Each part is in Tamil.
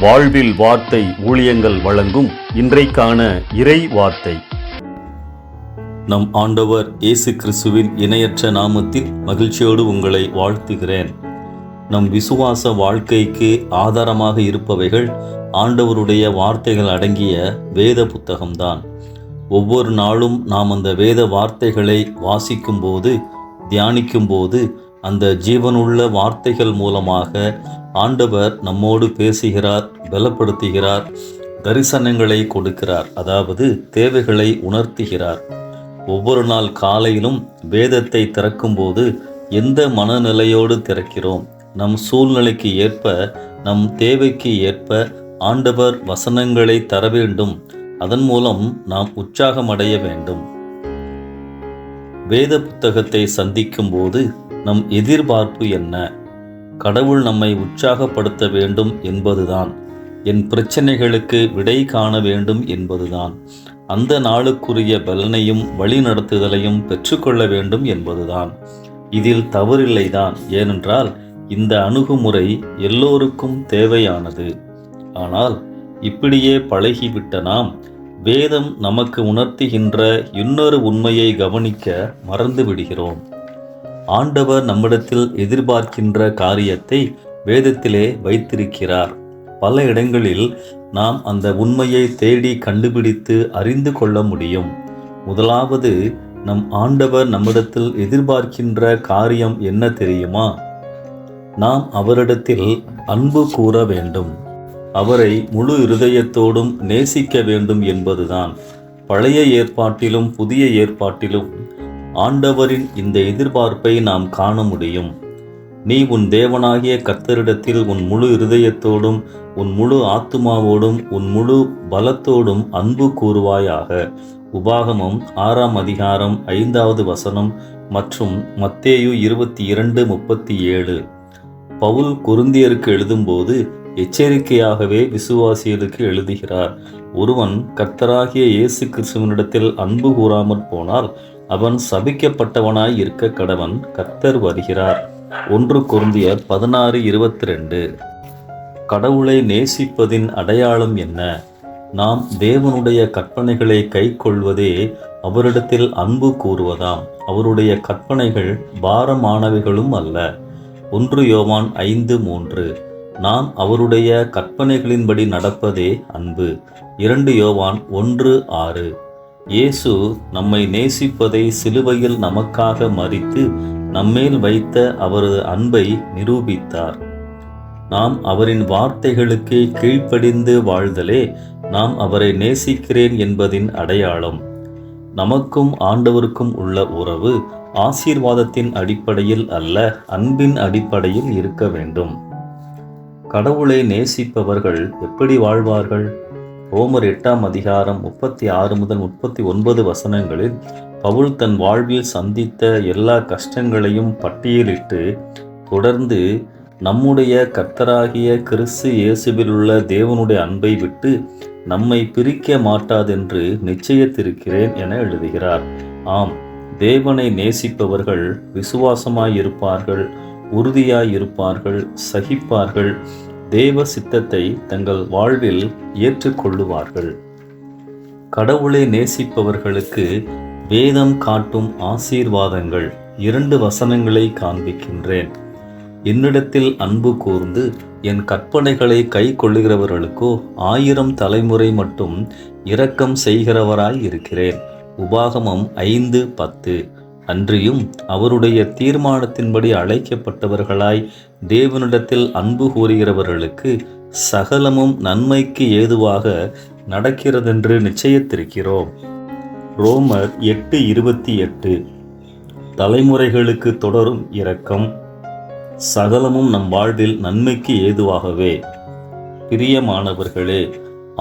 வாழ்வில் வார்த்தை ஊழியங்கள் வழங்கும் இன்றைக்கான இறை வார்த்தை. நம் ஆண்டவர் இயேசு கிறிஸ்துவின் இணையற்ற நாமத்தில் மகிழ்ச்சியோடு உங்களை வாழ்த்துகிறேன். நம் விசுவாச வாழ்க்கைக்கு ஆதாரமாக இருப்பவைகள் ஆண்டவருடைய வார்த்தைகள் அடங்கிய வேத புத்தகம்தான். ஒவ்வொரு நாளும் நாம் அந்த வேத வார்த்தைகளை வாசிக்கும் போது, தியானிக்கும் போது, அந்த ஜீவனுள்ள வார்த்தைகள் மூலமாக ஆண்டவர் நம்மோடு பேசுகிறார், பலப்படுத்துகிறார், தரிசனங்களை கொடுக்கிறார், அதாவது தேவைகளை உணர்த்துகிறார். ஒவ்வொரு நாள் காலையிலும் வேதத்தை திறக்கும்போது எந்த மனநிலையோடு திறக்கிறோம்? நம் சூழ்நிலைக்கு ஏற்ப, நம் தேவைக்கு ஏற்ப ஆண்டவர் வசனங்களை தர வேண்டும். அதன் மூலம் நாம் உற்சாகமடைய வேண்டும். வேத புத்தகத்தை சந்திக்கும் போது நம் எதிர்பார்ப்பு என்ன? கடவுள் நம்மை உற்சாகப்படுத்த வேண்டும் என்பதுதான். என் பிரச்சனைகளுக்கு விடை காண வேண்டும் என்பதுதான். அந்த நாளுக்குரிய பலனையும் வழிநடத்துதலையும் பெற்றுக்கொள்ள வேண்டும் என்பதுதான். இதில் தவறில்லைதான். ஏனென்றால் இந்த அணுகுமுறை எல்லோருக்கும் தேவையானது. ஆனால் இப்படியே பழகிவிட்ட நாம் வேதம் நமக்கு உணர்த்துகின்ற இன்னொரு உண்மையை கவனிக்க மறந்து விடுகிறோம். ஆண்டவர் நம்மிடத்தில் எதிர்பார்க்கின்ற காரியத்தை வேதத்திலே வைத்திருக்கிறார். பல இடங்களில் நாம் அந்த உண்மையை தேடி கண்டுபிடித்து அறிந்து கொள்ள முடியும். முதலாவது, நம் ஆண்டவர் நம்மிடத்தில் எதிர்பார்க்கின்ற காரியம் என்ன தெரியுமா? நாம் அவரிடத்தில் அன்பு கூற வேண்டும். அவரை முழு இருதயத்தோடும் நேசிக்க வேண்டும் என்பதுதான். பழைய ஏற்பாட்டிலும் புதிய ஏற்பாட்டிலும் ஆண்டவரின் இந்த எதிர்பார்ப்பை நாம் காண முடியும். நீ உன் தேவனாகிய கர்த்தரிடத்தில் உன் முழு இருதயத்தோடும், உன் முழு ஆத்துமாவோடும், உன் முழு பலத்தோடும் அன்பு கூறுவாயாக. உபாகமம் 6ஆம் அதிகாரம் 5வது வசனம் மற்றும் மத்தேயு 22:37. பவுல் கொரிந்தியருக்கு எழுதும்போது எச்சரிக்கையாகவே விசுவாசிகளுக்கு எழுதுகிறார். ஒருவன் கர்த்தராகிய இயேசு கிறிஸ்துவனிடத்தில் அன்பு கூறாமற் போனால் அவன் சபிக்கப்பட்டவனாய் இருக்க கடவன். கர்த்தர் வருகிறார். 1 கொரிந்தியர் 16:22. கடவுளை நேசிப்பதின் அடையாளம் என்ன? நாம் தேவனுடைய கற்பனைகளை கைக்கொள்வதே அவரிடத்தில் அன்பு கூறுவதாம். அவருடைய கற்பனைகள் பாரமானவைகளும் அல்ல. 1 யோவான் 5:3. நாம் அவருடைய கற்பனைகளின்படி நடப்பதே அன்பு. 2 யோவான் 1:6. இயேசு நம்மை நேசிப்பதை சிலுவையில் நமக்காக மரித்து நம்மேல் வைத்த அவரது அன்பை நிரூபித்தார். நாம் அவரின் வார்த்தைகளுக்கு கீழ்ப்படிந்து வாழ்தலே நாம் அவரை நேசிக்கிறேன் என்பதின் அடையாளம். நமக்கும் ஆண்டவருக்கும் உள்ள உறவு ஆசீர்வாதத்தின் அடிப்படையில் அல்ல, அன்பின் அடிப்படையில் இருக்க வேண்டும். கடவுளை நேசிப்பவர்கள் எப்படி வாழ்வார்கள்? ரோமர் 8ஆம் அதிகாரம் 36 முதல் 39 வசனங்களில் பவுல் தன் வாழ்வில் சந்தித்த எல்லா கஷ்டங்களையும் பட்டியலிட்டு தொடர்ந்து நம்முடைய கர்த்தராகிய கிறிஸ்து இயேசுவில் உள்ள தேவனுடைய அன்பை விட்டு நம்மை பிரிக்க மாட்டாதென்று நிச்சயித்திருக்கிறேன் என எழுதுகிறார். ஆம், தேவனை நேசிப்பவர்கள் விசுவாசமாயிருப்பார்கள், உறுதியாயிருப்பார்கள், சகிப்பார்கள், தேவ சித்தத்தை தங்கள் வாழ்வில் ஏற்றுக்கொள்ளுவார்கள். கடவுளை நேசிப்பவர்களுக்கு வேதம் காட்டும் ஆசீர்வாதங்கள் 2 வசனங்களை காண்பிக்கின்றேன். என்னிடத்தில் அன்பு கூர்ந்து என் கற்பனைகளை கை கொள்ளுகிறவர்களுக்கோ 1000 தலைமுறை மட்டும் இரக்கம் செய்கிறவராய் இருக்கிறேன். உபாகமம் 5:10. அன்றியும் அவருடைய தீர்மானத்தின்படி அழைக்கப்பட்டவர்களாய் தேவனிடத்தில் அன்பு கூறுகிறவர்களுக்கு சகலமும் நன்மைக்கு ஏதுவாக நடக்கிறதென்று நிச்சயித்திருக்கிறோம். ரோமர் 8:28. தலைமுறைகளுக்கு தொடரும் இரக்கம் சகலமும் நம் வாழ்வில் நன்மைக்கு ஏதுவாகவே. பிரியமானவர்களே,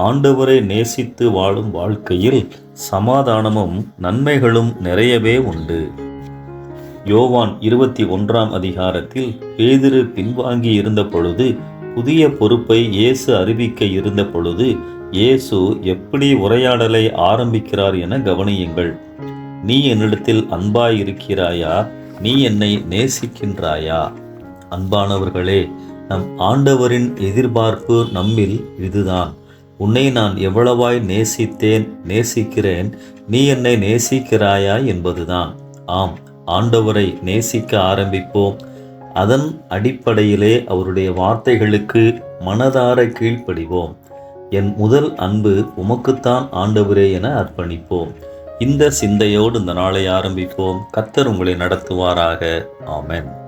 ஆண்டவரை நேசித்து வாழும் வாழ்க்கையில் சமாதானமும் நன்மைகளும் நிறையவே உண்டு. யோவான் 21ஆம் அதிகாரத்தில் பேதுரு பின்வாங்கி இருந்த பொழுது, புதிய பொறுப்பை இயேசு அறிவிக்க இருந்த பொழுது, இயேசு எப்படி உரையாடலை ஆரம்பிக்கிறார் என கவனியுங்கள். நீ என்னிடத்தில் அன்பாயிருக்கிறாயா? நீ என்னை நேசிக்கின்றாயா? அன்பானவர்களே, நம் ஆண்டவரின் எதிர்பார்ப்பு நம்மில் இதுதான். உன்னை நான் எவ்வளவாய் நேசிக்கிறேன், நீ என்னை நேசிக்கிறாயா என்பதுதான். ஆம், ஆண்டவரை நேசிக்க ஆரம்பிப்போம். அதன் அடிப்படையிலே அவருடைய வார்த்தைகளுக்கு மனதார கீழ்ப்படிவோம். என் முதல் அன்பு உமக்குத்தான் ஆண்டவரே என அர்ப்பணிப்போம். இந்த சிந்தையோடு இந்த நாளை ஆரம்பிப்போம். கர்த்தர் உங்களை நடத்துவாராக. ஆமென்.